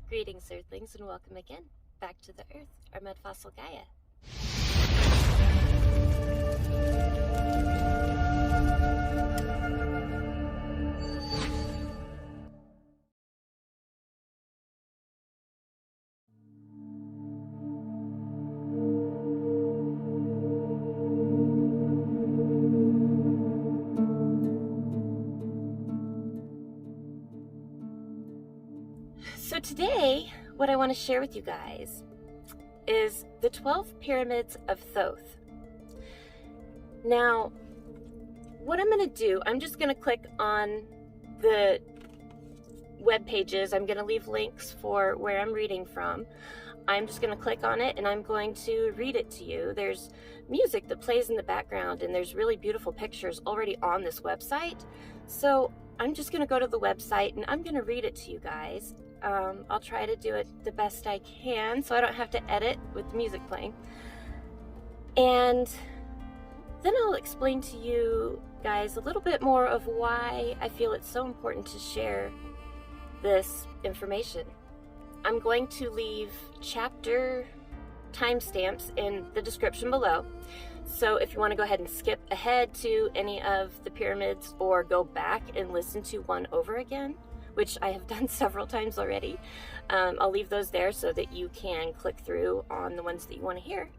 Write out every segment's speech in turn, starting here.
Greetings, Earthlings, and welcome again back to the Earth, our Mudfossil Gaia. So today, what I want to share with you guys is the 12 Pyramids of Thoth. Now, what I'm going to do, I'm just going to click on the web pages. I'm going to leave links for where I'm reading from. I'm just going to click on it and I'm going to read it to you. There's music that plays in the background and there's really beautiful pictures already on this website. So I'm just going to go to the website and I'm going to read it to you guys. I'll try to do it the best I can so I don't have to edit with the music playing. And then I'll explain to you guys a little bit more of why I feel it's so important to share this information. I'm going to leave chapter timestamps in the description below. So if you want to go ahead and skip ahead to any of the pyramids or go back and listen to one over again, which I have done several times already, I'll leave those there so that you can click through on the ones that you want to hear.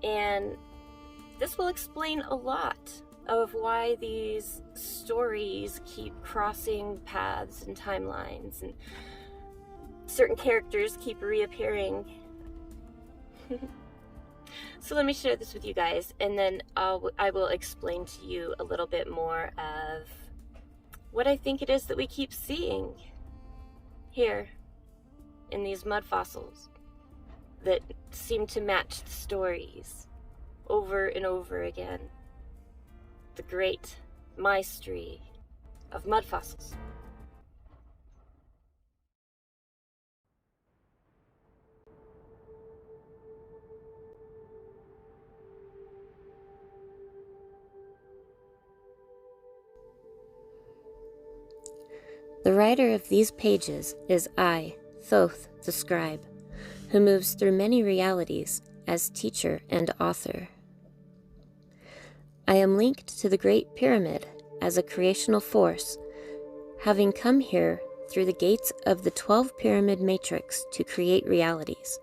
And this will explain a lot of why these stories keep crossing paths and timelines, and certain characters keep reappearing. So let me share this with you guys, and then I will explain to you a little bit more of what I think it is that we keep seeing here in these mud fossils that seem to match the stories over and over again. The great MYstory of mud fossils. The writer of these pages is I, Thoth, the scribe, who moves through many realities as teacher and author. I am linked to the Great Pyramid as a creational force, having come here through the gates of the 12 Pyramid Matrix to create realities.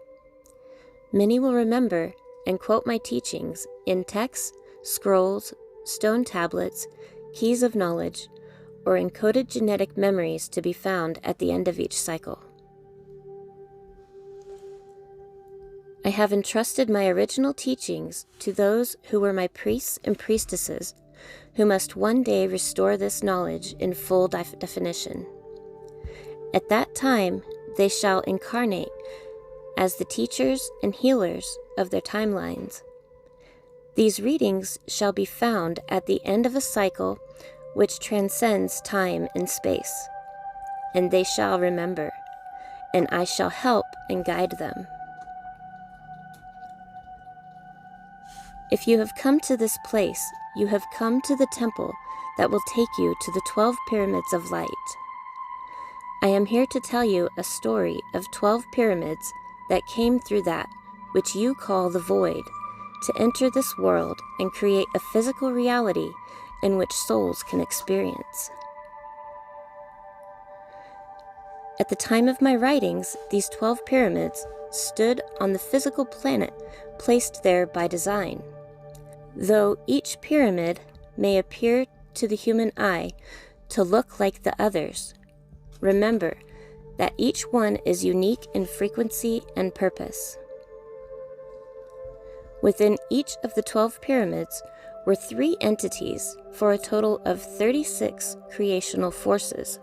Many will remember and quote my teachings in texts, scrolls, stone tablets, keys of knowledge, or encoded genetic memories to be found at the end of each cycle. I have entrusted my original teachings to those who were my priests and priestesses, who must one day restore this knowledge in full definition. At that time, they shall incarnate as the teachers and healers of their timelines. These readings shall be found at the end of a cycle which transcends time and space, and they shall remember, and I shall help and guide them. If you have come to this place, you have come to the temple that will take you to the 12 pyramids of light. I am here to tell you a story of 12 pyramids that came through that which you call the void, to enter this world and create a physical reality in which souls can experience. At the time of my writings, these 12 pyramids stood on the physical planet placed there by design. Though each pyramid may appear to the human eye to look like the others, remember that each one is unique in frequency and purpose. Within each of the 12 pyramids were 3 entities for a total of 36 creational forces.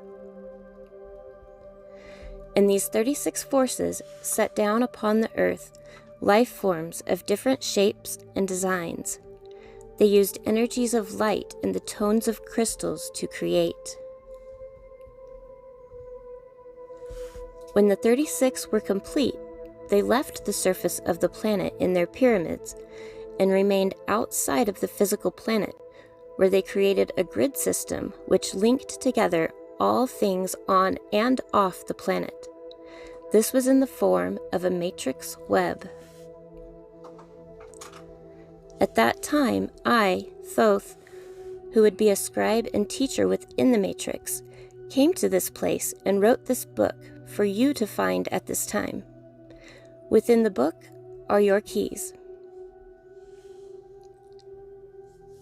And these 36 forces set down upon the earth life forms of different shapes and designs. They used energies of light and the tones of crystals to create. When the 36 were complete, they left the surface of the planet in their pyramids and remained outside of the physical planet, where they created a grid system which linked together all things on and off the planet. This was in the form of a matrix web. At that time, I, Thoth, who would be a scribe and teacher within the matrix, came to this place and wrote this book for you to find at this time. Within the book are your keys.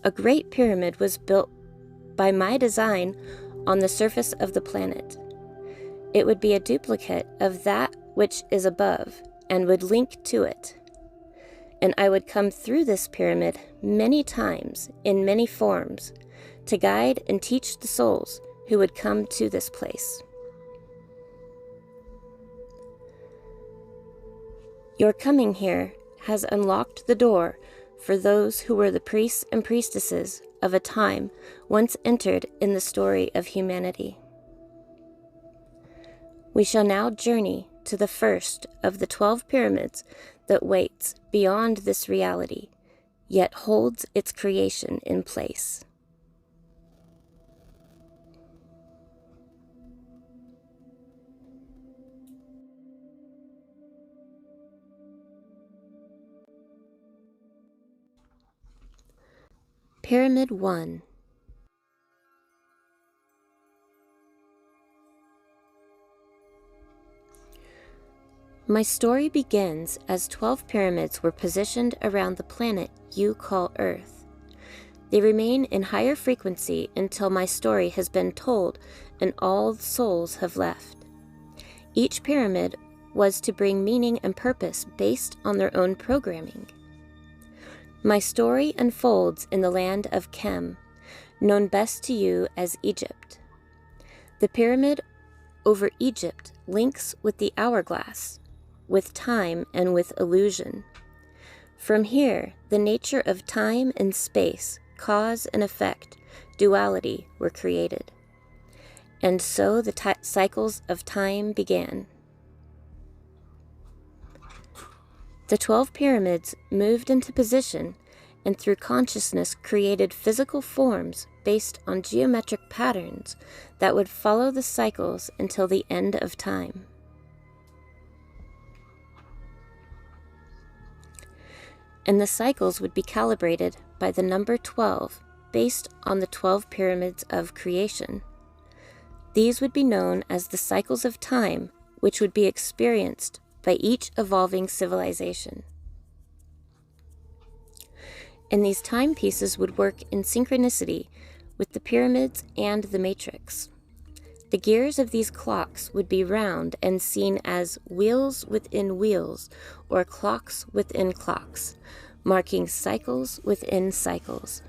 A great pyramid was built by my design on the surface of the planet. It would be a duplicate of that which is above and would link to it. And I would come through this pyramid many times in many forms to guide and teach the souls who would come to this place. Your coming here has unlocked the door for those who were the priests and priestesses of a time once entered in the story of humanity. We shall now journey to the first of the 12 pyramids that waits beyond this reality, yet holds its creation in place. Pyramid 1. My story begins as 12 pyramids were positioned around the planet you call Earth. They remain in higher frequency until my story has been told and all souls have left. Each pyramid was to bring meaning and purpose based on their own programming. My story unfolds in the land of Kem, known best to you as Egypt. The pyramid over Egypt links with the hourglass, with time and with illusion. From here, the nature of time and space, cause and effect, duality were created. And so the cycles of time began. The 12 pyramids moved into position and through consciousness created physical forms based on geometric patterns that would follow the cycles until the end of time. And the cycles would be calibrated by the number 12 based on the 12 pyramids of creation. These would be known as the cycles of time, which would be experienced by each evolving civilization. And these timepieces would work in synchronicity with the pyramids and the matrix. The gears of these clocks would be round and seen as wheels within wheels, or clocks within clocks, marking cycles within cycles.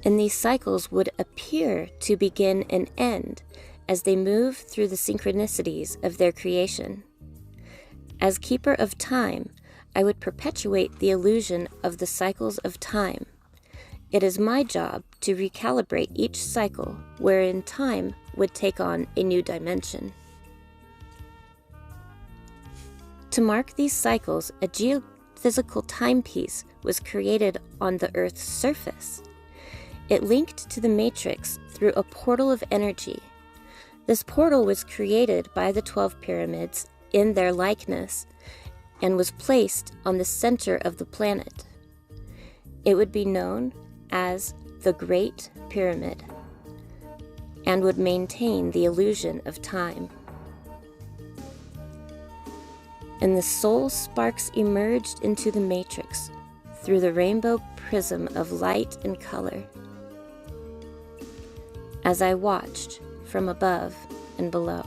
And these cycles would appear to begin and end as they move through the synchronicities of their creation. As keeper of time, I would perpetuate the illusion of the cycles of time. It is my job to recalibrate each cycle wherein time would take on a new dimension. To mark these cycles, a geophysical timepiece was created on the Earth's surface. It linked to the matrix through a portal of energy. This portal was created by the 12 pyramids in their likeness and was placed on the center of the planet. It would be known as the Great Pyramid and would maintain the illusion of time. And the soul sparks emerged into the matrix through the rainbow prism of light and color. As I watched from above and below.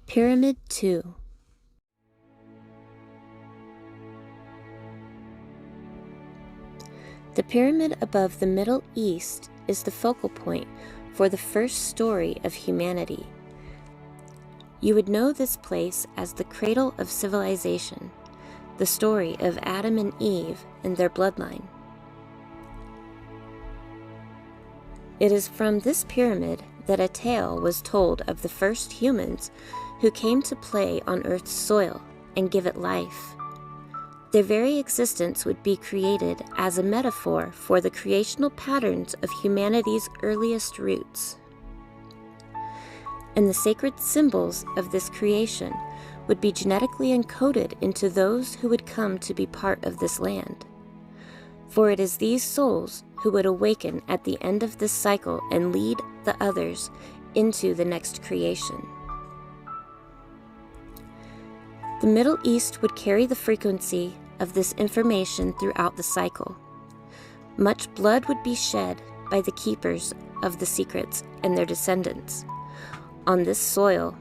Pyramid 2. The pyramid above the Middle East is the focal point for the first story of humanity. You would know this place as the cradle of civilization, the story of Adam and Eve and their bloodline. It is from this pyramid that a tale was told of the first humans who came to play on Earth's soil and give it life. Their very existence would be created as a metaphor for the creational patterns of humanity's earliest roots. And the sacred symbols of this creation would be genetically encoded into those who would come to be part of this land. For it is these souls who would awaken at the end of this cycle and lead the others into the next creation. The Middle East would carry the frequency of this information throughout the cycle. Much blood would be shed by the keepers of the secrets and their descendants on this soil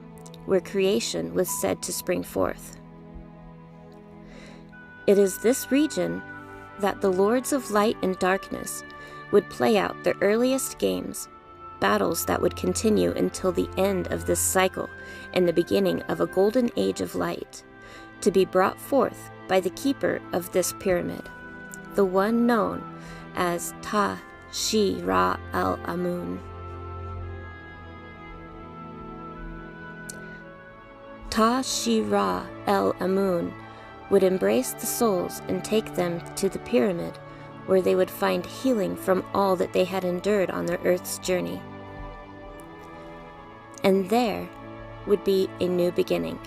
where creation was said to spring forth. It is this region that the Lords of Light and Darkness would play out their earliest games, battles that would continue until the end of this cycle and the beginning of a golden age of light, to be brought forth by the keeper of this pyramid, the one known as Ta-Shi-Ra-El-Amun. Ta-Shi-Ra-El-Amun would embrace the souls and take them to the pyramid, where they would find healing from all that they had endured on their earth's journey. And there would be a new beginning.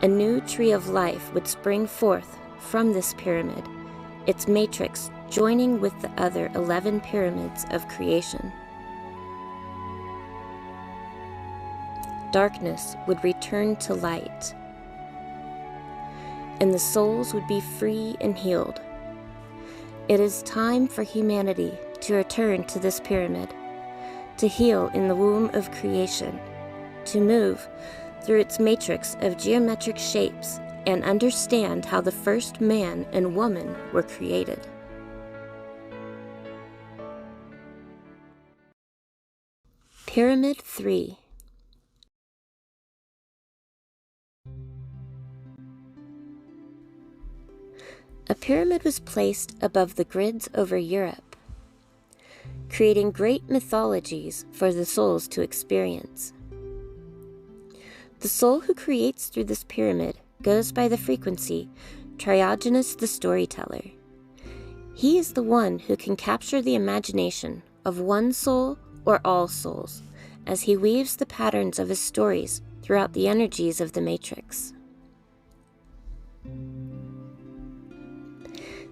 A new tree of life would spring forth from this pyramid, its matrix joining with the other 11 pyramids of creation. Darkness would return to light, and the souls would be free and healed. It is time for humanity to return to this pyramid, to heal in the womb of creation, to move through its matrix of geometric shapes and understand how the first man and woman were created. Pyramid 3. A pyramid was placed above the grids over Europe, creating great mythologies for the souls to experience. The soul who creates through this pyramid goes by the frequency Triogenes the Storyteller. He is the one who can capture the imagination of one soul or all souls as he weaves the patterns of his stories throughout the energies of the matrix.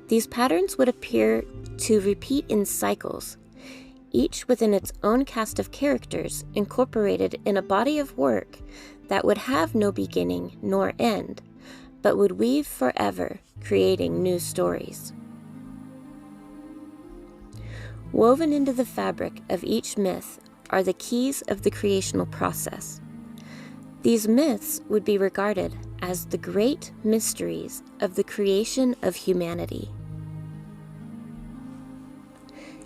These patterns would appear to repeat in cycles, each within its own cast of characters incorporated in a body of work that would have no beginning nor end, but would weave forever, creating new stories. Woven into the fabric of each myth are the keys of the creational process. These myths would be regarded as the great mysteries of the creation of humanity.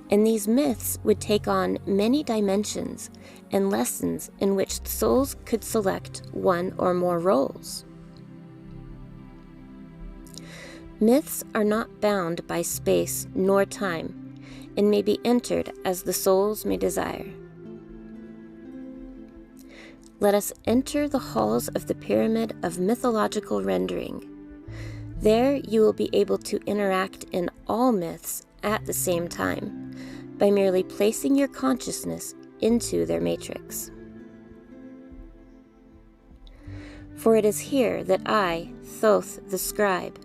And these myths would take on many dimensions and lessons in which the souls could select one or more roles. Myths are not bound by space nor time, and may be entered as the souls may desire. Let us enter the halls of the pyramid of mythological rendering. There you will be able to interact in all myths at the same time, by merely placing your consciousness into their matrix. For it is here that I, Thoth the scribe,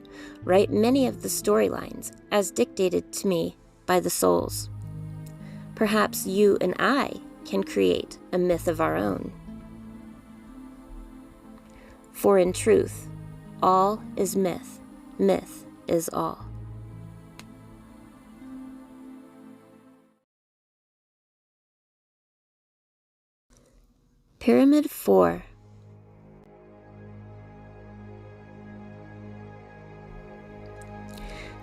write many of the storylines as dictated to me by the souls. Perhaps you and I can create a myth of our own. For in truth, all is myth, myth is all. Pyramid 4.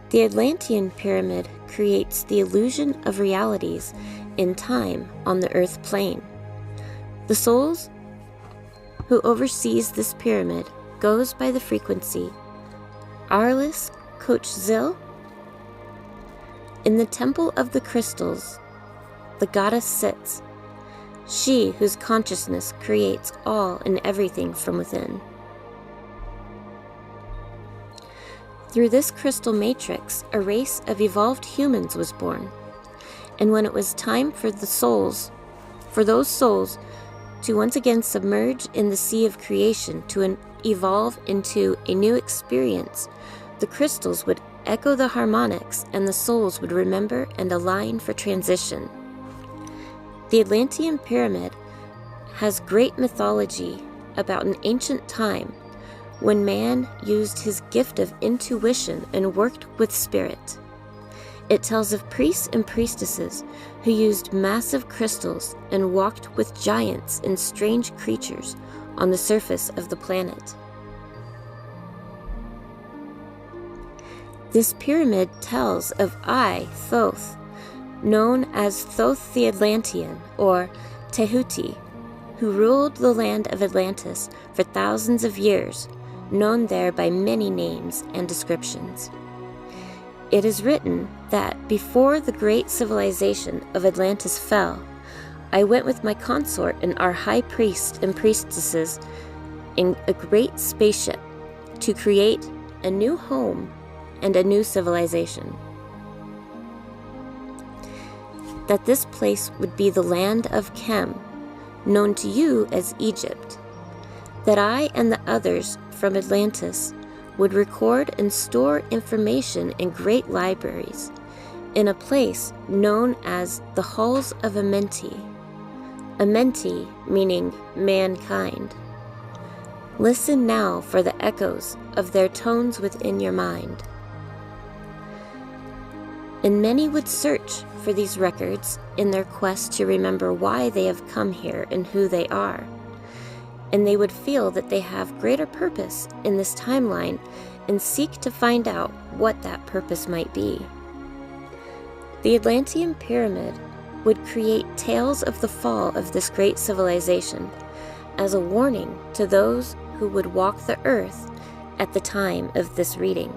The Atlantean pyramid creates the illusion of realities in time on the earth plane. The souls who oversees this pyramid goes by the frequency Arlis Kochzil. In the Temple of the Crystals, the goddess sits, she whose consciousness creates all and everything from within. Through this crystal matrix, a race of evolved humans was born. And when it was time for those souls to once again submerge in the sea of creation to evolve into a new experience, the crystals would echo the harmonics and the souls would remember and align for transition. The Atlantean pyramid has great mythology about an ancient time when man used his gift of intuition and worked with spirit. It tells of priests and priestesses who used massive crystals and walked with giants and strange creatures on the surface of the planet. This pyramid tells of Thoth, known as Thoth the Atlantean, or Tehuti, who ruled the land of Atlantis for thousands of years, known there by many names and descriptions. It is written that before the great civilization of Atlantis fell, I went with my consort and our high priest and priestesses in a great spaceship to create a new home and a new civilization. That this place would be the land of Kem, known to you as Egypt. That I and the others from Atlantis would record and store information in great libraries in a place known as the Halls of Amenti. Amenti meaning mankind. Listen now for the echoes of their tones within your mind. And many would search for these records in their quest to remember why they have come here and who they are. And they would feel that they have greater purpose in this timeline and seek to find out what that purpose might be. The Atlantean pyramid would create tales of the fall of this great civilization as a warning to those who would walk the earth at the time of this reading.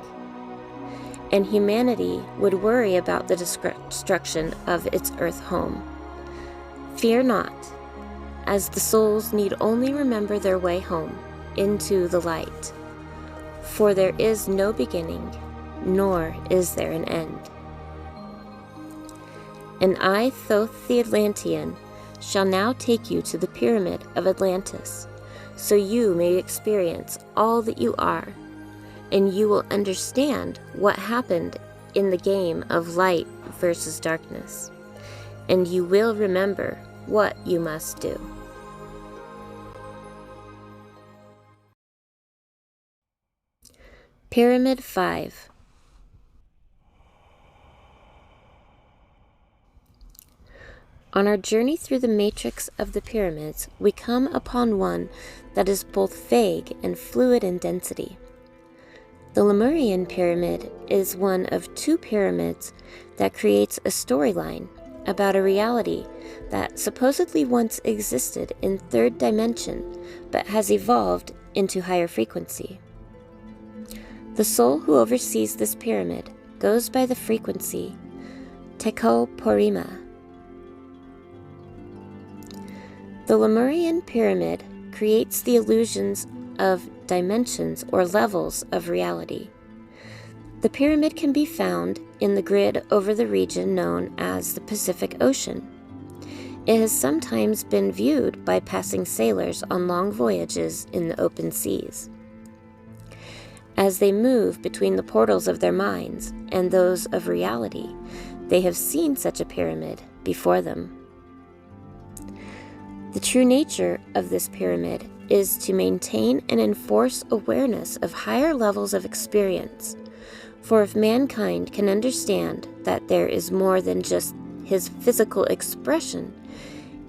And humanity would worry about the destruction of its earth home. Fear not, as the souls need only remember their way home into the light. For there is no beginning, nor is there an end. And I, Thoth the Atlantean, shall now take you to the Pyramid of Atlantis, so you may experience all that you are, and you will understand what happened in the game of light versus darkness, and you will remember what you must do. Pyramid 5. On our journey through the matrix of the pyramids, we come upon one that is both vague and fluid in density. The Lemurian pyramid is one of two pyramids that creates a storyline about a reality that supposedly once existed in third dimension but has evolved into higher frequency. The soul who oversees this pyramid goes by the frequency Teko Porima. The Lemurian pyramid creates the illusions of dimensions or levels of reality. The pyramid can be found in the grid over the region known as the Pacific Ocean. It has sometimes been viewed by passing sailors on long voyages in the open seas. As they move between the portals of their minds and those of reality, they have seen such a pyramid before them. The true nature of this pyramid is to maintain and enforce awareness of higher levels of experience. For if mankind can understand that there is more than just his physical expression,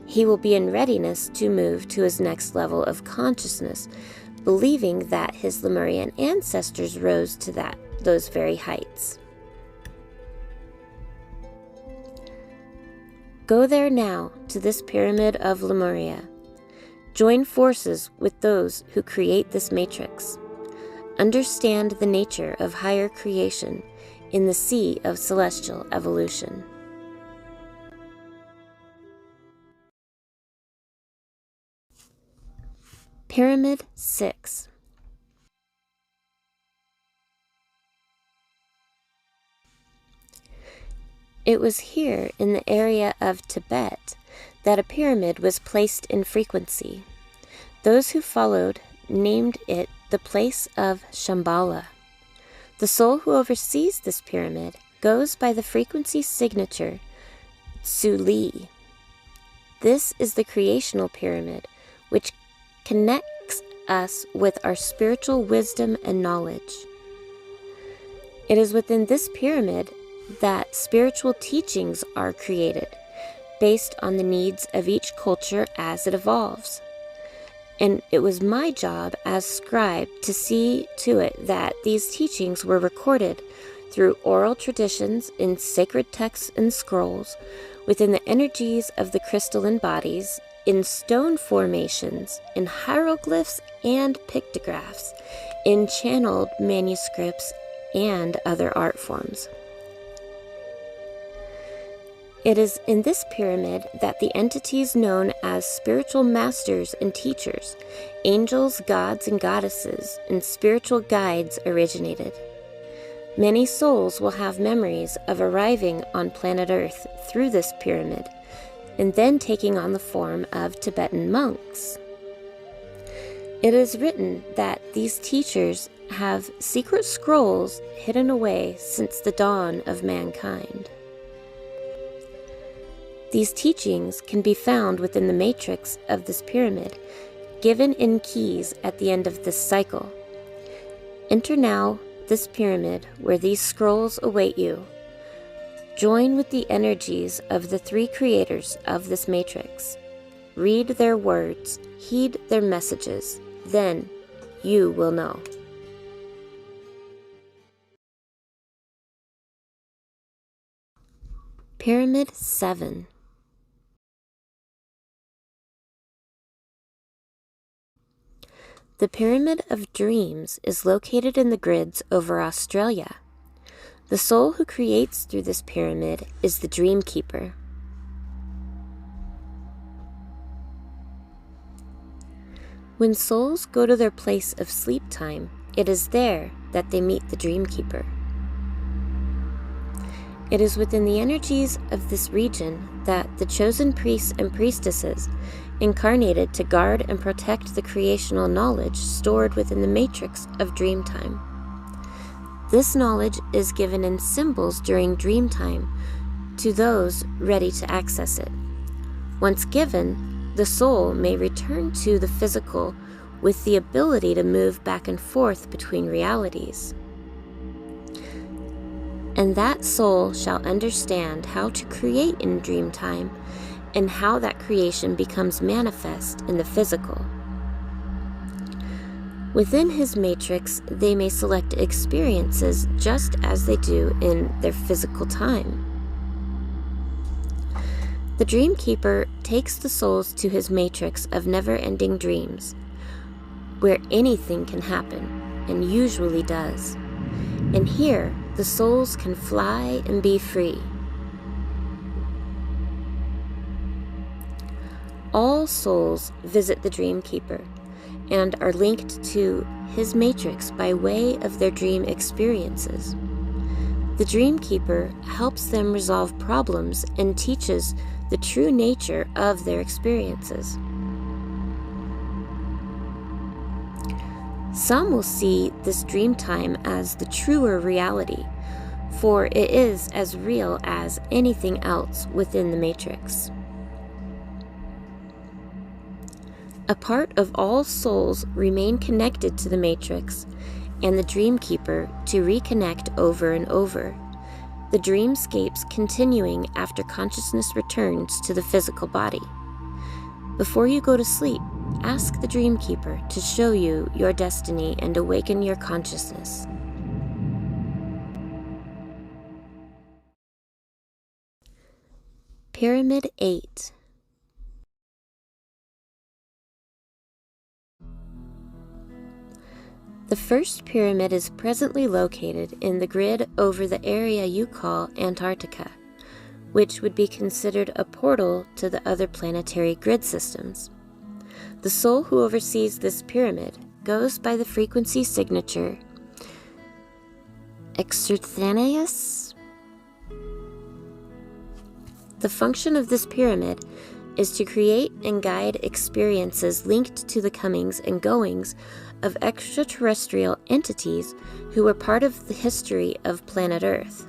he will be in readiness to move to his next level of consciousness, believing that his Lemurian ancestors rose to those very heights. Go there now to this pyramid of Lemuria. Join forces with those who create this matrix. Understand the nature of higher creation in the sea of celestial evolution. Pyramid 6. It was here in the area of Tibet that a pyramid was placed in frequency. Those who followed named it the place of Shambhala. The soul who oversees this pyramid goes by the frequency signature Tsuli. This is the creational pyramid, which connects us with our spiritual wisdom and knowledge. It is within this pyramid that spiritual teachings are created, based on the needs of each culture as it evolves. And it was my job as scribe to see to it that these teachings were recorded through oral traditions in sacred texts and scrolls, within the energies of the crystalline bodies, in stone formations, in hieroglyphs and pictographs, in channeled manuscripts, and other art forms. It is in this pyramid that the entities known as spiritual masters and teachers, angels, gods, and goddesses, and spiritual guides originated. Many souls will have memories of arriving on planet Earth through this pyramid, and then taking on the form of Tibetan monks. It is written that these teachers have secret scrolls hidden away since the dawn of mankind. These teachings can be found within the matrix of this pyramid, given in keys at the end of this cycle. Enter now this pyramid where these scrolls await you. Join with the energies of the three creators of this matrix. Read their words, heed their messages, then you will know. Pyramid 7. The Pyramid of Dreams is located in the grids over Australia. The soul who creates through this pyramid is the Dream Keeper. When souls go to their place of sleep time, it is there that they meet the Dream Keeper. It is within the energies of this region that the chosen priests and priestesses incarnated to guard and protect the creational knowledge stored within the matrix of dreamtime. This knowledge is given in symbols during dreamtime to those ready to access it. Once given, the soul may return to the physical with the ability to move back and forth between realities. And that soul shall understand how to create in dreamtime and how that creation becomes manifest in the physical. Within his matrix, they may select experiences just as they do in their physical time. The Dream Keeper takes the souls to his matrix of never-ending dreams, where anything can happen, and usually does. And here, the souls can fly and be free. All souls visit the Dream Keeper and are linked to his matrix by way of their dream experiences. The Dream Keeper helps them resolve problems and teaches the true nature of their experiences. Some will see this dream time as the truer reality, for it is as real as anything else within the matrix. A part of all souls remain connected to the matrix and the Dream Keeper to reconnect over and over, the dreamscapes continuing after consciousness returns to the physical body. Before you go to sleep, ask the Dream Keeper to show you your destiny and awaken your consciousness. Pyramid 8. The first pyramid is presently located in the grid over the area you call Antarctica, which would be considered a portal to the other planetary grid systems. The soul who oversees this pyramid goes by the frequency signature Exerthanius. The function of this pyramid is to create and guide experiences linked to the comings and goings of extraterrestrial entities who were part of the history of planet Earth.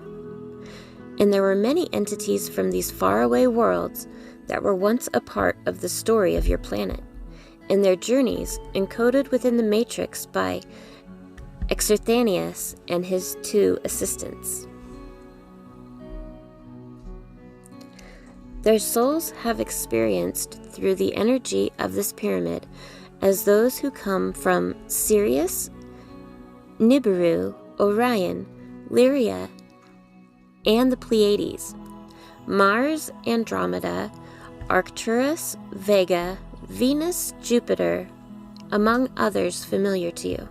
And there were many entities from these faraway worlds that were once a part of the story of your planet, and their journeys encoded within the matrix by Exerthanius and his 2 assistants. Their souls have experienced through the energy of this pyramid as those who come from Sirius, Nibiru, Orion, Lyria, and the Pleiades, Mars, Andromeda, Arcturus, Vega, Venus, Jupiter, among others familiar to you.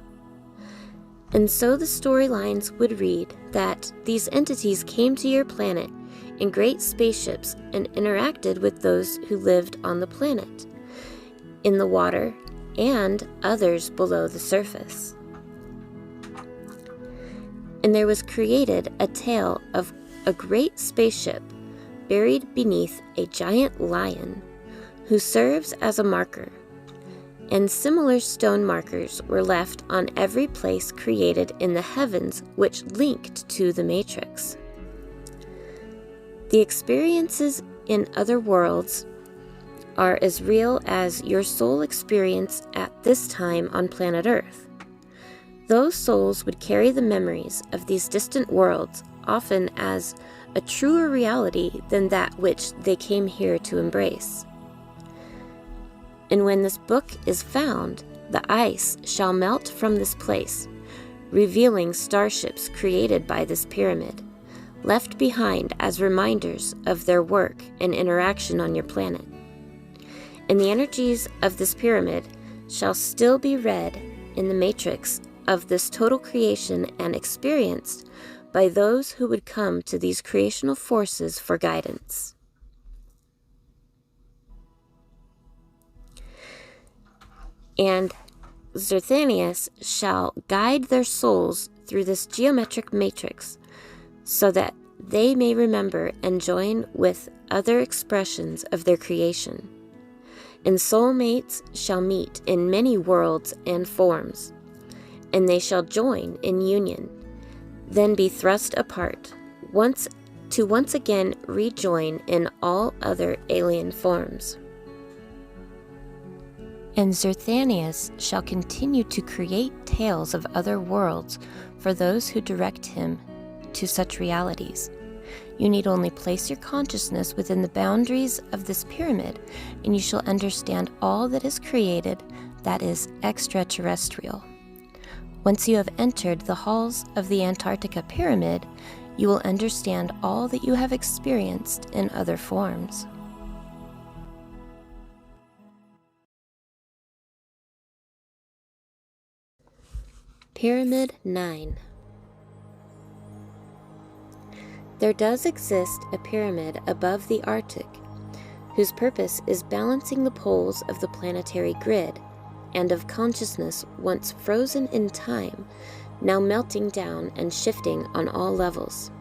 And so the storylines would read that these entities came to your planet in great spaceships and interacted with those who lived on the planet, in the water, and others below the surface. And there was created a tale of a great spaceship buried beneath a giant lion who serves as a marker, and similar stone markers were left on every place created in the heavens which linked to the matrix. The experiences in other worlds are as real as your soul experience at this time on planet Earth. Those souls would carry the memories of these distant worlds often as a truer reality than that which they came here to embrace. And when this book is found, the ice shall melt from this place, revealing starships created by this pyramid, left behind as reminders of their work and interaction on your planet. And the energies of this pyramid shall still be read in the matrix of this total creation and experienced by those who would come to these creational forces for guidance. And Zerthanius shall guide their souls through this geometric matrix so that they may remember and join with other expressions of their creation. And soulmates shall meet in many worlds and forms, and they shall join in union, then be thrust apart, once again rejoin in all other alien forms. And Zerthanius shall continue to create tales of other worlds for those who direct him to such realities. You need only place your consciousness within the boundaries of this pyramid, and you shall understand all that is created that is extraterrestrial. Once you have entered the halls of the Antarctica Pyramid, you will understand all that you have experienced in other forms. Pyramid 9. There does exist a pyramid above the Arctic, whose purpose is balancing the poles of the planetary grid and of consciousness once frozen in time, now melting down and shifting on all levels.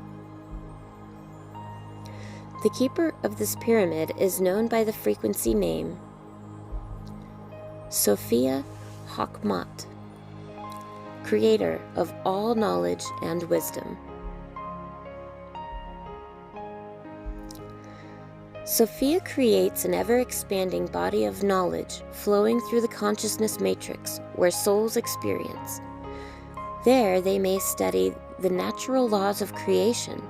The keeper of this pyramid is known by the frequency name Sophia Hawkmot, creator of all knowledge and wisdom. Sophia creates an ever-expanding body of knowledge flowing through the consciousness matrix where souls experience. There they may study the natural laws of creation,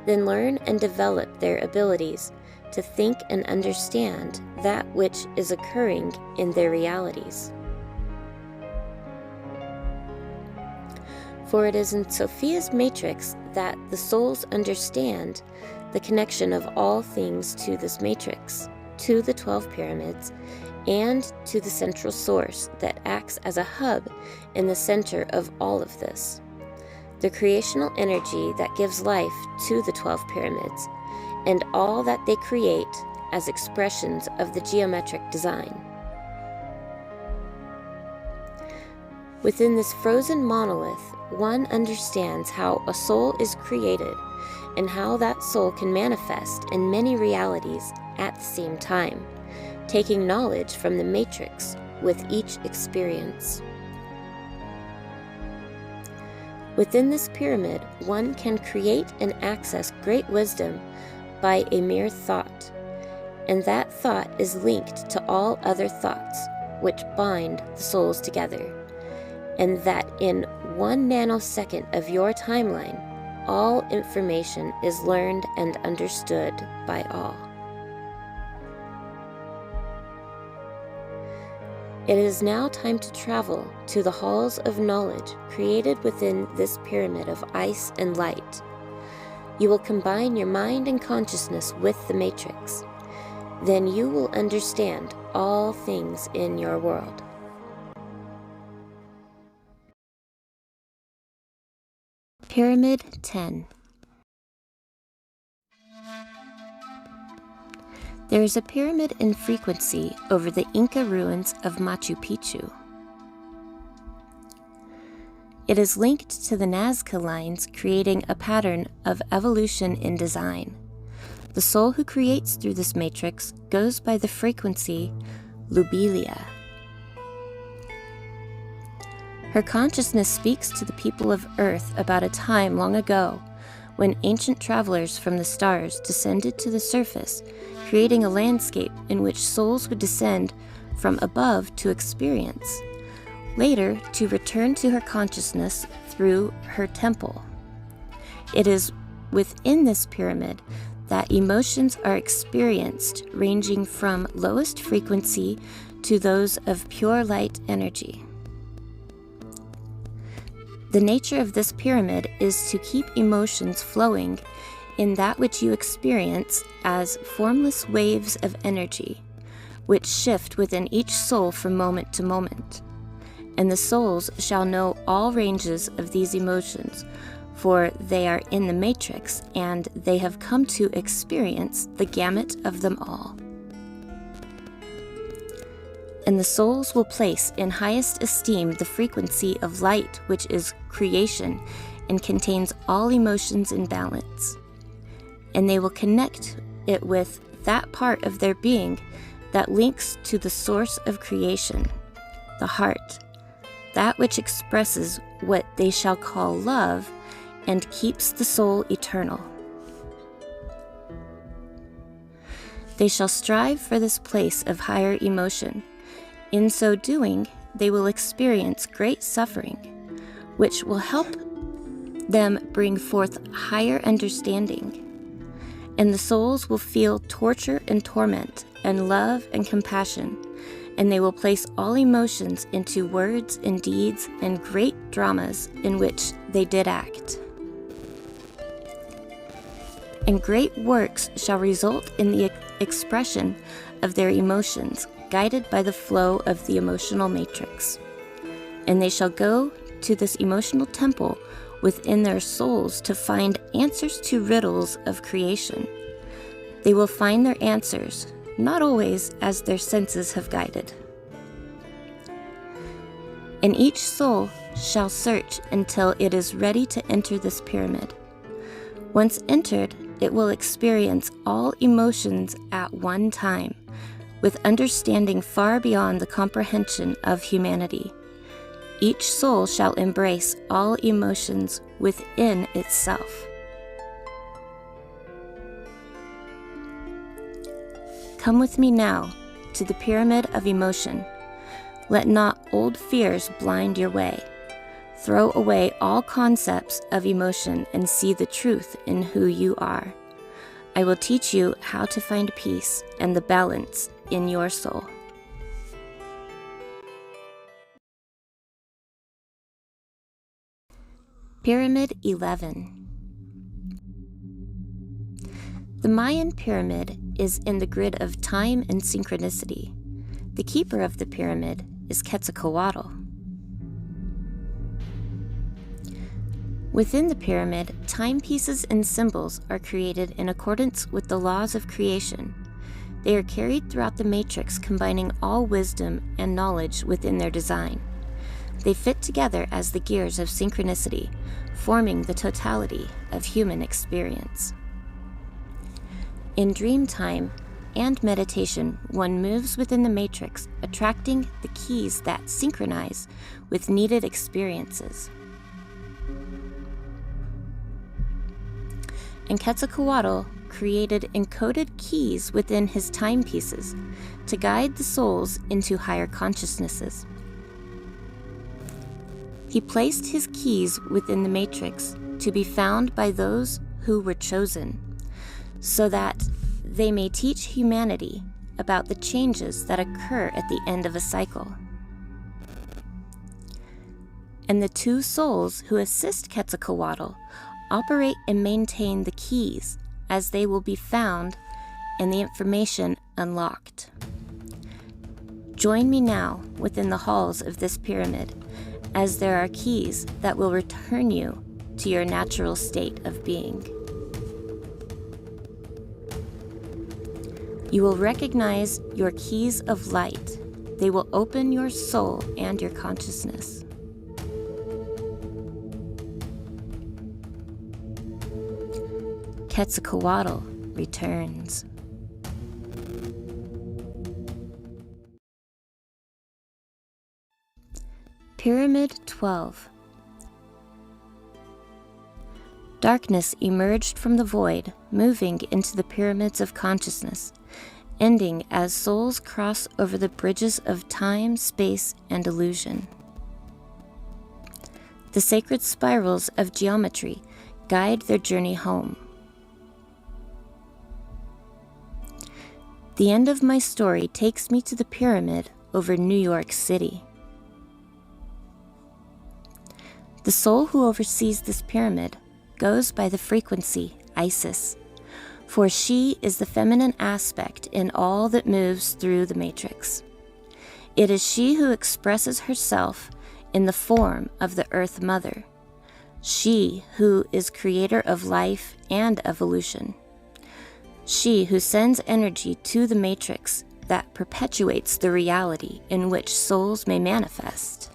then learn and develop their abilities to think and understand that which is occurring in their realities. For it is in Sophia's matrix that the souls understand the connection of all things to this matrix, to the 12 pyramids, and to the central source that acts as a hub in the center of all of this, the creational energy that gives life to the 12 pyramids, and all that they create as expressions of the geometric design. Within this frozen monolith, one understands how a soul is created and how that soul can manifest in many realities at the same time, taking knowledge from the matrix with each experience. Within this pyramid, one can create and access great wisdom by a mere thought, and that thought is linked to all other thoughts which bind the souls together, and that in 1 nanosecond of your timeline, all information is learned and understood by all. It is now time to travel to the halls of knowledge created within this pyramid of ice and light. You will combine your mind and consciousness with the matrix. Then you will understand all things in your world. Pyramid 10. There is a pyramid in frequency over the Inca ruins of Machu Picchu. It is linked to the Nazca lines, creating a pattern of evolution in design. The soul who creates through this matrix goes by the frequency Lobelia. Her consciousness speaks to the people of Earth about a time long ago when ancient travelers from the stars descended to the surface, creating a landscape in which souls would descend from above to experience, later to return to her consciousness through her temple. It is within this pyramid that emotions are experienced, ranging from lowest frequency to those of pure light energy. The nature of this pyramid is to keep emotions flowing in that which you experience as formless waves of energy, which shift within each soul from moment to moment. And the souls shall know all ranges of these emotions, for they are in the matrix, and they have come to experience the gamut of them all. And the souls will place in highest esteem the frequency of light, which is creation and contains all emotions in balance. And they will connect it with that part of their being that links to the source of creation, the heart, that which expresses what they shall call love and keeps the soul eternal. They shall strive for this place of higher emotion. In so doing, they will experience great suffering, which will help them bring forth higher understanding. And the souls will feel torture and torment, and love and compassion, and they will place all emotions into words and deeds and great dramas in which they did act. And great works shall result in the expression of their emotions, guided by the flow of the emotional matrix. And they shall go to this emotional temple within their souls to find answers to riddles of creation. They will find their answers, not always as their senses have guided. And each soul shall search until it is ready to enter this pyramid. Once entered, it will experience all emotions at one time, with understanding far beyond the comprehension of humanity. Each soul shall embrace all emotions within itself. Come with me now to the pyramid of emotion. Let not old fears blind your way. Throw away all concepts of emotion and see the truth in who you are. I will teach you how to find peace and the balance in your soul. Pyramid 11. The Mayan pyramid is in the grid of time and synchronicity. The keeper of the pyramid is Quetzalcoatl. Within the pyramid, timepieces and symbols are created in accordance with the laws of creation. They are carried throughout the matrix, combining all wisdom and knowledge within their design. they fit together as the gears of synchronicity, forming the totality of human experience. In dream time and meditation, one moves within the matrix, attracting the keys that synchronize with needed experiences. And Quetzalcoatl created encoded keys within his timepieces to guide the souls into higher consciousnesses. He placed his keys within the matrix to be found by those who were chosen, so that they may teach humanity about the changes that occur at the end of a cycle. And the two souls who assist Quetzalcoatl operate and maintain the keys, as they will be found and the information unlocked. Join me now within the halls of this pyramid, as there are keys that will return you to your natural state of being. You will recognize your keys of light. They will open your soul and your consciousness. Quetzalcoatl returns. Pyramid 12. Darkness emerged from the void, moving into the pyramids of consciousness, ending as souls cross over the bridges of time, space, and illusion. The sacred spirals of geometry guide their journey home. The end of my story takes me to the pyramid over New York City. The soul who oversees this pyramid goes by the frequency Isis, for she is the feminine aspect in all that moves through the matrix. It is she who expresses herself in the form of the Earth Mother, she who is creator of life and evolution, she who sends energy to the matrix that perpetuates the reality in which souls may manifest.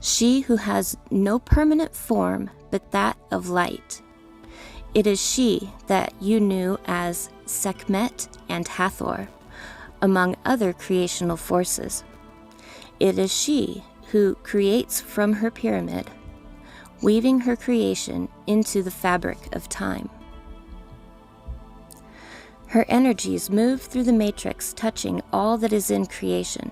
She who has no permanent form but that of light. It is she that you knew as Sekhmet and Hathor, among other creational forces. It is she who creates from her pyramid, weaving her creation into the fabric of time. Her energies move through the matrix, touching all that is in creation,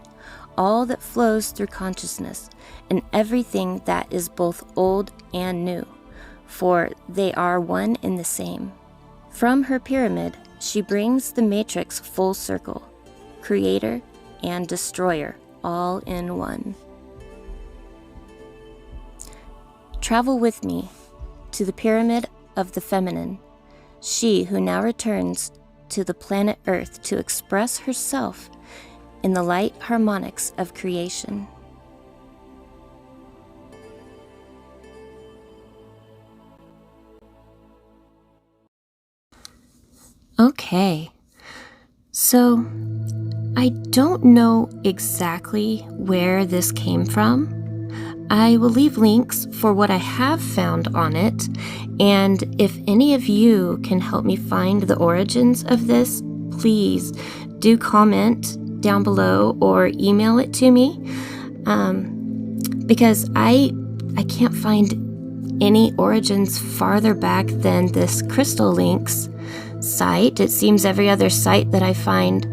all that flows through consciousness, and everything that is both old and new, for they are one in the same. From her pyramid, she brings the matrix full circle, creator and destroyer, all in one. Travel with me to the pyramid of the feminine, she who now returns to the planet Earth to express herself in the light harmonics of creation. Okay, so I don't know exactly where this came from. I will leave links for what I have found on it, and if any of you can help me find the origins of this, please do comment down below or email it to me, because I can't find any origins farther back than this Crystal Links site. It seems every other site that I find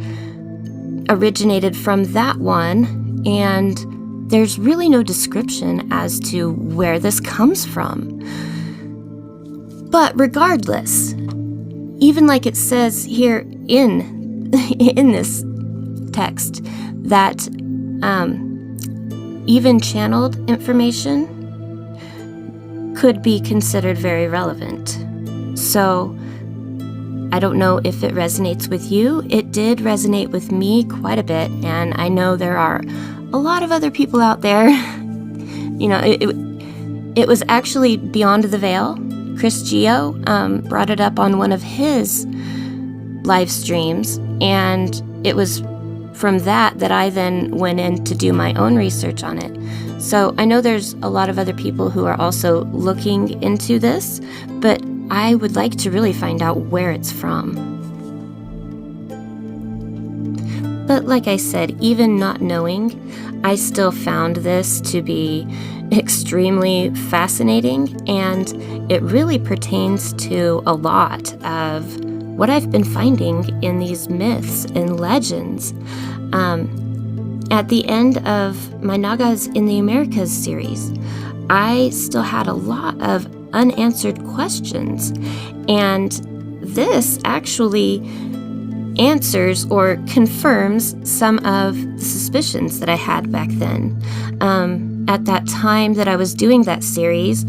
originated from that one, and there's really no description as to where this comes from. But regardless, even like it says here in this text, that even channeled information could be considered very relevant. So I don't know if it resonates with you. It did resonate with me quite a bit, and I know there are a lot of other people out there. You know, it was actually Beyond the Veil. Chris Geo brought it up on one of his live streams, and it was from that I then went in to do my own research on it. So I know there's a lot of other people who are also looking into this, but I would like to really find out where it's from. But like I said, even not knowing, I still found this to be extremely fascinating, and it really pertains to a lot of what I've been finding in these myths and legends. At the end of my Nagas in the Americas series, I still had a lot of unanswered questions, and this actually answers or confirms some of the suspicions that I had back then. At that time that I was doing that series,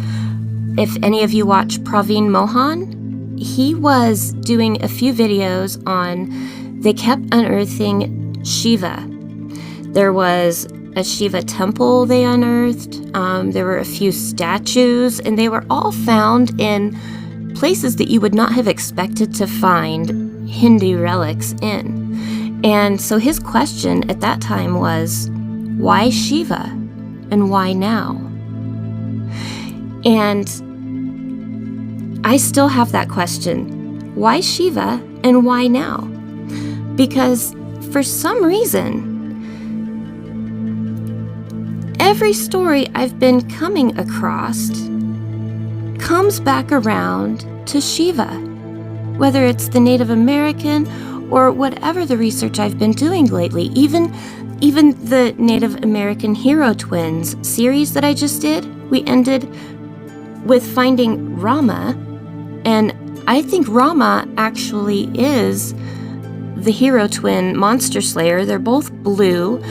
if any of you watch Praveen Mohan, he was doing a few videos on, they kept unearthing Shiva. There was a Shiva temple they unearthed. There were a few statues, and they were all found in places that you would not have expected to find Hindu relics in. And so his question at that time was, why Shiva and why now? And I still have that question. Why Shiva and why now? Because for some reason, every story I've been coming across comes back around to Shiva, whether it's the Native American or whatever the research I've been doing lately. Even the Native American Hero Twins series that I just did, we ended with finding Rama, and I think Rama actually is the hero twin monster slayer. They're both blue.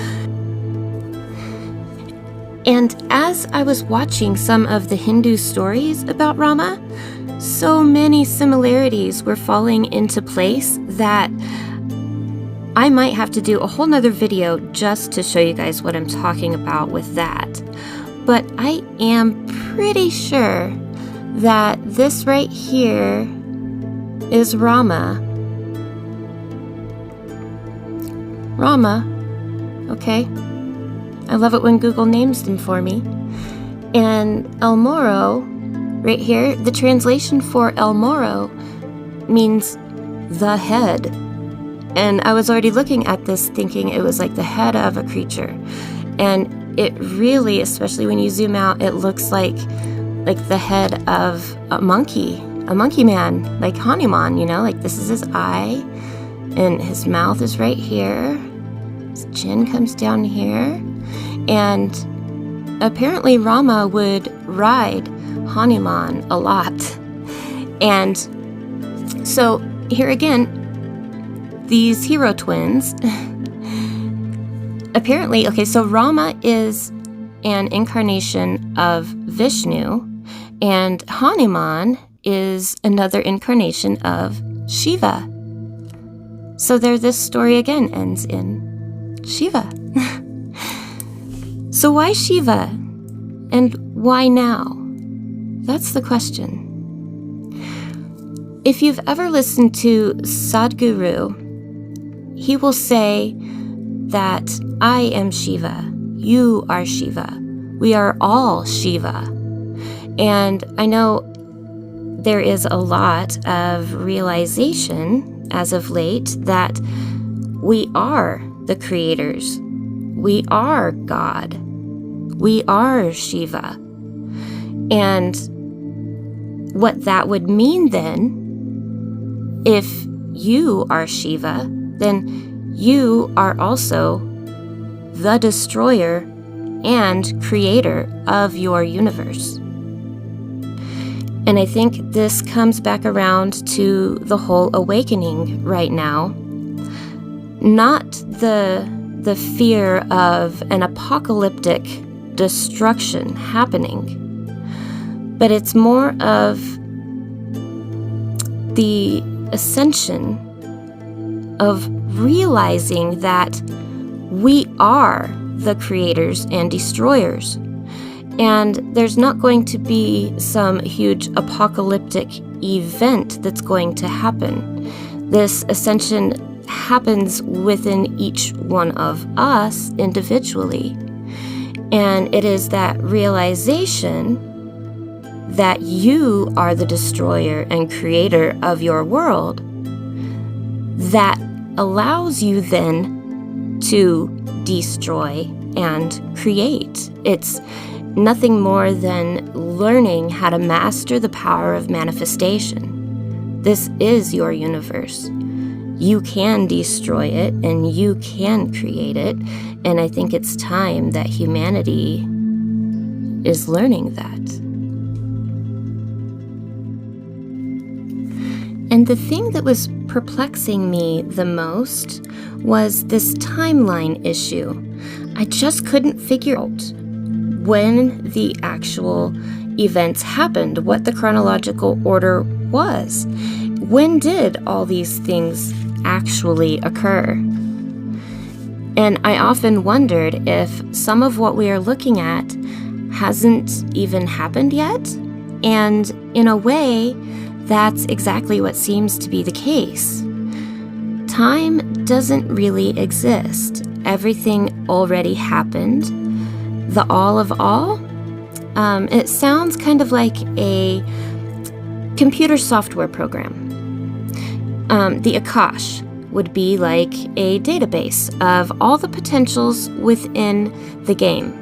And as I was watching some of the Hindu stories about Rama, so many similarities were falling into place that I might have to do a whole nother video just to show you guys what I'm talking about with that. But I am pretty sure that this right here is Rama. Rama, okay. I love it when Google names them for me. And El Moro, right here, the translation for El Moro means the head. And I was already looking at this thinking it was like the head of a creature. And it really, especially when you zoom out, it looks like the head of a monkey man, like Hanuman, you know, like this is his eye, and his mouth is right here. His chin comes down here. And apparently Rama would ride Hanuman a lot. And so here again, these hero twins, apparently, okay, so Rama is an incarnation of Vishnu, and Hanuman is another incarnation of Shiva. So there, this story again ends in Shiva. So why Shiva? And why now? That's the question. If you've ever listened to Sadhguru, he will say that I am Shiva, you are Shiva, we are all Shiva. And I know there is a lot of realization as of late that we are the creators. We are God. We are Shiva. And what that would mean then, if you are Shiva, then you are also the destroyer and creator of your universe. And I think this comes back around to the whole awakening right now. Not the fear of an apocalyptic destruction happening, but it's more of the ascension of realizing that we are the creators and destroyers. And there's not going to be some huge apocalyptic event that's going to happen. This ascension happens within each one of us individually. And it is that realization that you are the destroyer and creator of your world that allows you then to destroy and create. It's nothing more than learning how to master the power of manifestation. This is your universe. You can destroy it and you can create it. And I think it's time that humanity is learning that. And the thing that was perplexing me the most was this timeline issue. I just couldn't figure out when the actual events happened, what the chronological order was. When did all these things actually occur? And I often wondered if some of what we are looking at hasn't even happened yet. And in a way, that's exactly what seems to be the case. Time doesn't really exist. Everything already happened. The all of all, it sounds kind of like a computer software program. The Akash would be like a database of all the potentials within the game.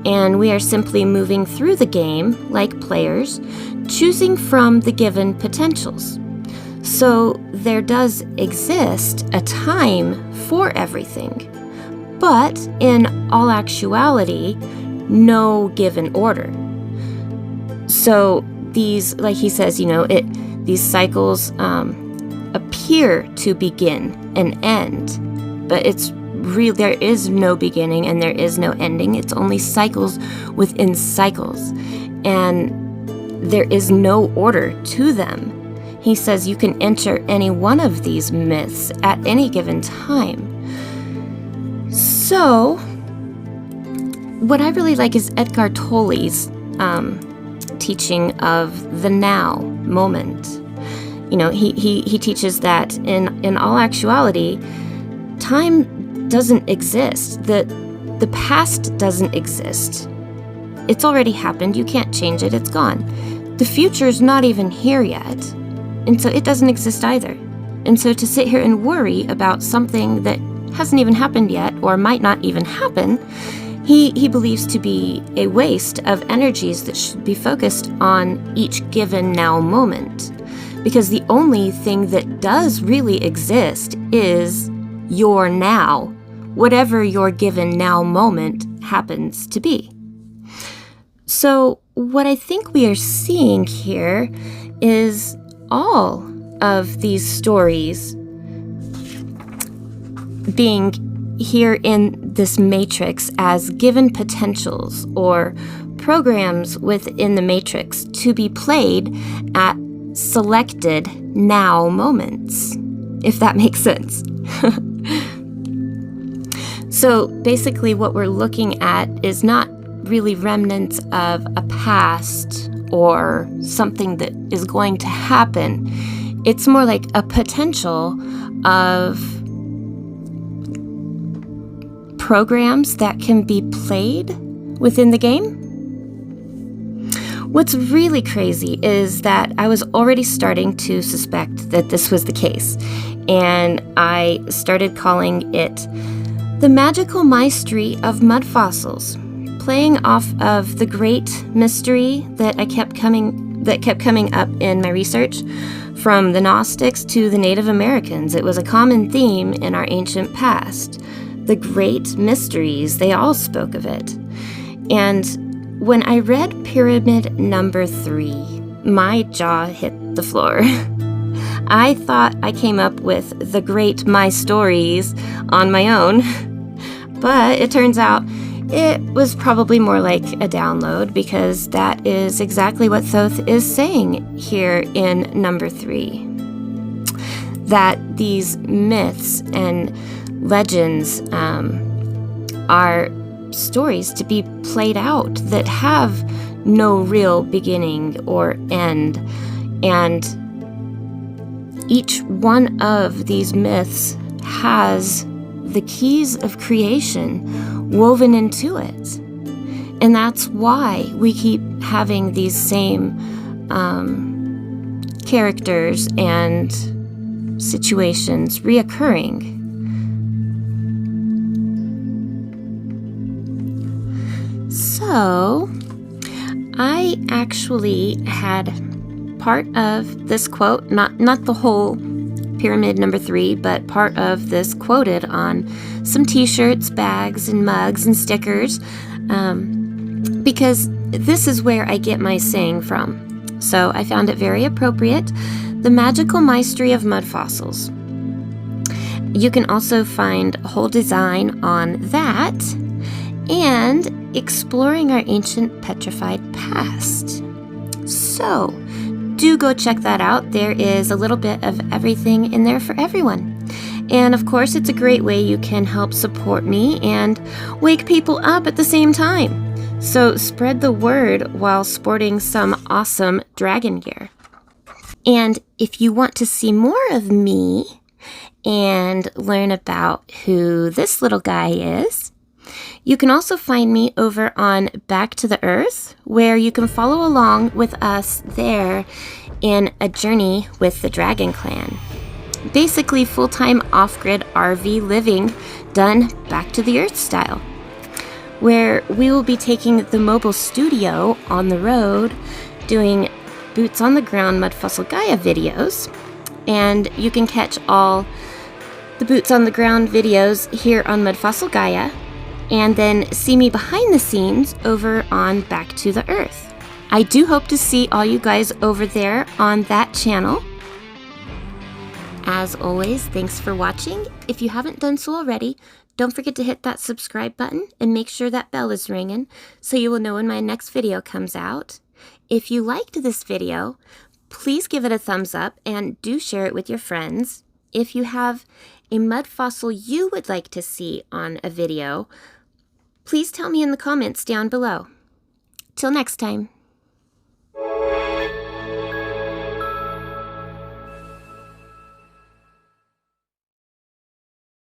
And we are simply moving through the game like players, choosing from the given potentials. So there does exist a time for everything, but in all actuality, no given order. So these, like he says, these cycles appear to begin and end, but it's real. There is no beginning and there is no ending. It's only cycles within cycles, and there is no order to them. He says you can enter any one of these myths at any given time. So, what I really like is Eckhart Tolle's teaching of the now moment. He teaches that in all actuality, time doesn't exist. The past doesn't exist. It's already happened. You can't change it. It's gone. The future's not even here yet. And so it doesn't exist either. And so to sit here and worry about something that hasn't even happened yet or might not even happen, he believes to be a waste of energies that should be focused on each given now moment. Because the only thing that does really exist is your now, whatever your given now moment happens to be. So what I think we are seeing here is all of these stories being here in this matrix as given potentials or programs within the matrix to be played at selected now moments, if that makes sense. So basically what we're looking at is not really remnants of a past or something that is going to happen. It's more like a potential of programs that can be played within the game. What's really crazy is that I was already starting to suspect that this was the case, and I started calling it the magical MYstory of Mudfossils, playing off of the great mystery that kept coming up in my research, from the Gnostics to the Native Americans. It was a common theme in our ancient past. The great mysteries, they all spoke of it. And when I read Pyramid number 3, my jaw hit the floor. I thought I came up with the great MYstories on my own, but it turns out it was probably more like a download, because that is exactly what Thoth is saying here in number 3. That these myths and legends are stories to be played out that have no real beginning or end. And each one of these myths has the keys of creation woven into it. And that's why we keep having these same characters and situations reoccurring. So, I actually had part of this quote, not the whole pyramid number 3, but part of this quoted on some t-shirts, bags, and mugs and stickers, because this is where I get my saying from. So I found it very appropriate. The magical MYstory of Mudfossils. You can also find a whole design on that and exploring our ancient petrified past. So do go check that out. There is a little bit of everything in there for everyone. And of course, it's a great way you can help support me and wake people up at the same time. So spread the word while sporting some awesome dragon gear. And if you want to see more of me and learn about who this little guy is, you can also find me over on BackToTheEarth, where you can follow along with us there in a journey with the Dragon Clan. Basically full-time off-grid RV living done back to the Earth style, where we will be taking the mobile studio on the road, doing boots on the ground Mudfossil Gaia videos, and you can catch all the boots on the ground videos here on Mudfossil Gaia, and then see me behind the scenes over on Back to the Earth. I do hope to see all you guys over there on that channel. As always, thanks for watching. If you haven't done so already, don't forget to hit that subscribe button and make sure that bell is ringing so you will know when my next video comes out. If you liked this video, please give it a thumbs up and do share it with your friends. If you have a mud fossil you would like to see on a video, please tell me in the comments down below. Till next time.